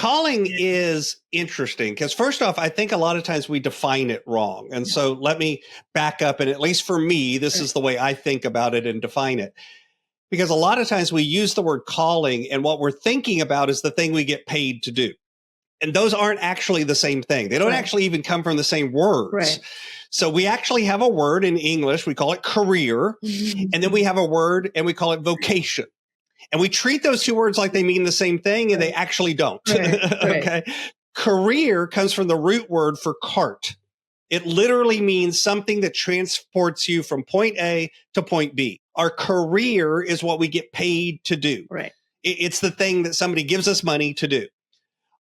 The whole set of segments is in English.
calling is interesting because first off, I think a lot of times we define it wrong. And so let me back up. And at least for me, this is the way I think about it and define it. Because a lot of times we use the word calling and what we're thinking about is the thing we get paid to do. And those aren't actually the same thing. They don't actually even come from the same words. Right. So we actually have a word in English. We call it career. And then we have a word and we call it vocation. And we treat those two words like they mean the same thing and they actually don't. Okay. Career comes from the root word for cart. It literally means something that transports you from point A to point B. Our career is what we get paid to do. Right. It's the thing that somebody gives us money to do.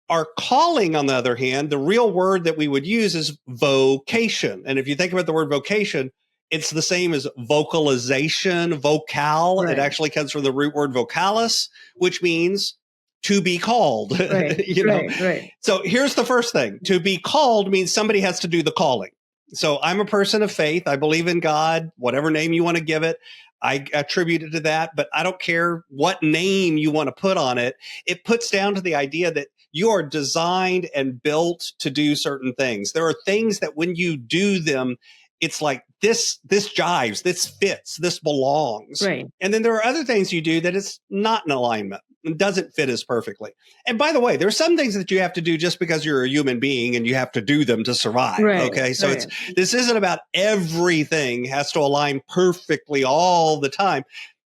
Our calling, on the other hand, the real word that we would use is vocation. And if you think about the word vocation, it's the same as vocalization, vocal. Right. It actually comes from the root word vocalis, which means to be called. Right. You know? Right. So here's the first thing. To be called means somebody has to do the calling. So I'm a person of faith. I believe in God, whatever name you want to give it. I attribute it to that, but I don't care what name you want to put on it. It puts down to the idea that you are designed and built to do certain things. There are things that when you do them, it's like this jives, this fits, this belongs. Right. And then there are other things you do that it's not in alignment. It doesn't fit as perfectly. And by the way, there's some things that you have to do just because you're a human being and you have to do them to survive. Right. Okay. So this isn't about everything has to align perfectly all the time.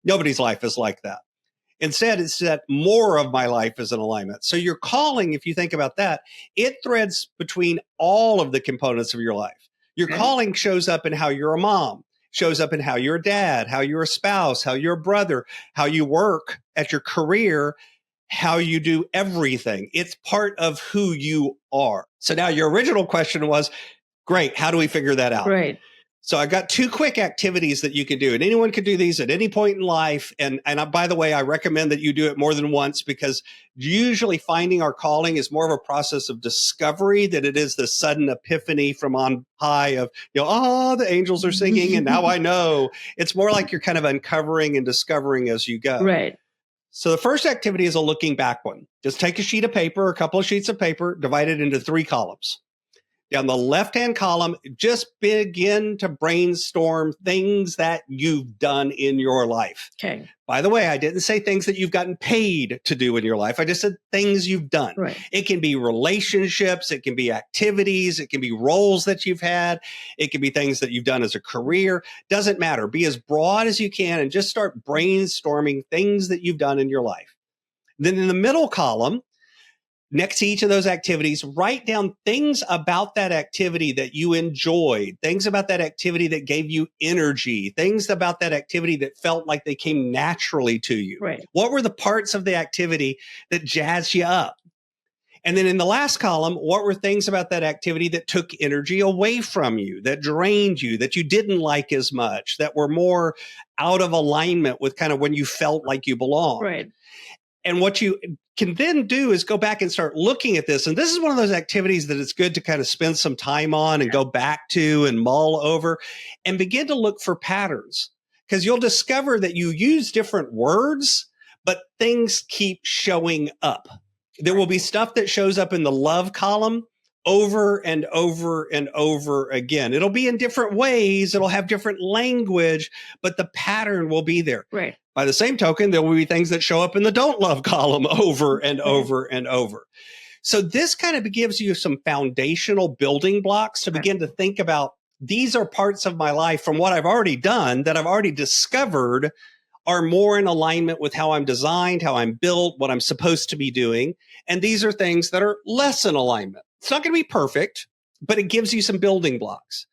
Nobody's life is like that. Instead, it's that more of my life is in alignment. So your calling, if you think about that, it threads between all of the components of your life. Your calling shows up in how you're a mom, shows up in how you're a dad, how you're a spouse, how you're a brother, how you work at your career, how you do everything. It's part of who you are. So now your original question was, great, how do we figure that out? Right. So I got two quick activities that you can do, and anyone can do these at any point in life. And by the way, I recommend that you do it more than once because usually finding our calling is more of a process of discovery than it is the sudden epiphany from on high of, the angels are singing and now I know. It's more like you're kind of uncovering and discovering as you go. Right. So the first activity is a looking back one. Just take a sheet of paper, a couple of sheets of paper, divide it into 3 columns. Down the left-hand column, just begin to brainstorm things that you've done in your life. Okay. By the way, I didn't say things that you've gotten paid to do in your life. I just said things you've done. Right. It can be relationships. It can be activities. It can be roles that you've had. It can be things that you've done as a career. Doesn't matter. Be as broad as you can and just start brainstorming things that you've done in your life. Then in the middle column, next to each of those activities, write down things about that activity that you enjoyed, things about that activity that gave you energy, things about that activity that felt like they came naturally to you. Right. What were the parts of the activity that jazzed you up? And then in the last column, what were things about that activity that took energy away from you, that drained you, that you didn't like as much, that were more out of alignment with kind of when you felt like you belonged? Right. And what you can then do is go back and start looking at this. And this is one of those activities that it's good to kind of spend some time on and go back to and mull over and begin to look for patterns, because you'll discover that you use different words, but things keep showing up. There will be stuff that shows up in the love column over and over and over again. It'll be in different ways. It'll have different language, but the pattern will be there. Right. By the same token, there will be things that show up in the don't love column over and over and over. So this kind of gives you some foundational building blocks to begin to think about, these are parts of my life from what I've already done that I've already discovered are more in alignment with how I'm designed, how I'm built, what I'm supposed to be doing. And these are things that are less in alignment. It's not going to be perfect, but it gives you some building blocks.